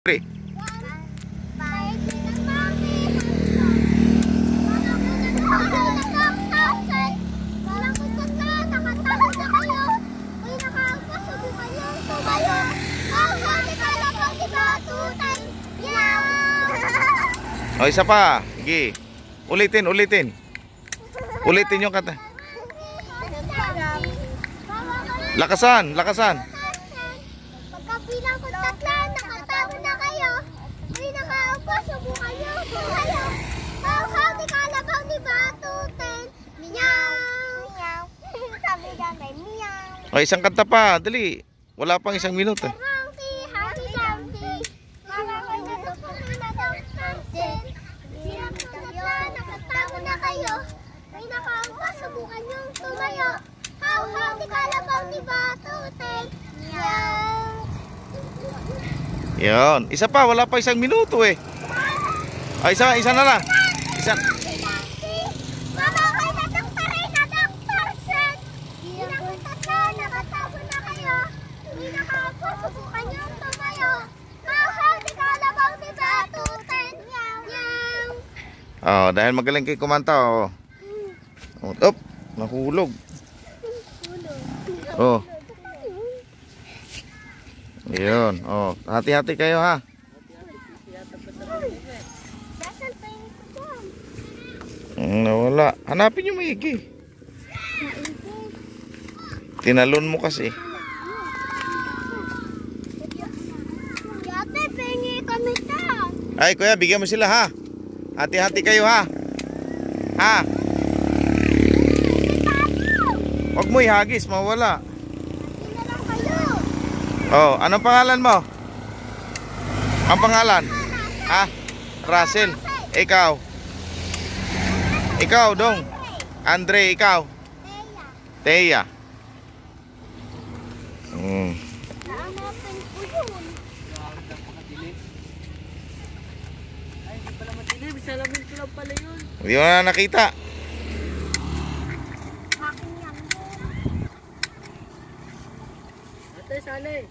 Pre. O, isa pa. Sige. Ulitin. Ulitin yung kata. Lakasan. Pagkabilang ko tatlo, nakatago na kayo. May nakaupo, subukan nyo. How di kalabaw ni Batuten. Meow. Sabi dyan ay meow. O, isang kanta pa. Dali. Wala pang isang minuto. Humpty, Humpty Dumpty. Mama ko na Batuten. Bilang ko tatlo, nakatago na kayo. May nakaupo, subukan nyo tumayo. How di kalabaw ni Batuten. Meow. Yun. Isa pa. Wala pa isang minuto eh. O, isa na lang. Isa. Mama ko na Dr. Sen. Bilang ko tatlo, nakatago na kayo. May nakaupo, subukan nyo tumayo. How di kalabaw ni Batuten. Meow. O, dahil magaling kayo kumanta. O. Op. Nahulog. O. Yun. O. Hati-hati kayo ha. Nasaan pa yung kutsam? Nawala. Hanapin yung maigi. Tinalon mo kasi. Yate, pengi kami ta. Ay, kuya, bigyan mo sila ha. Hati-hati kayo ha. Ha? Huwag mo ihagis, mawala. Hindi na lang kayo. Oh, anong pangalan mo? Ang pangalan? Ha? Russell. Ikaw? Ikaw, Dong. Andre, ikaw? Teya. Teya. Hmm. Naanapin ko yun. Ay, hindi pala matilim. Salamin ko lang pala yun. Hindi mo na nakita. Akin yan. Ate, sali.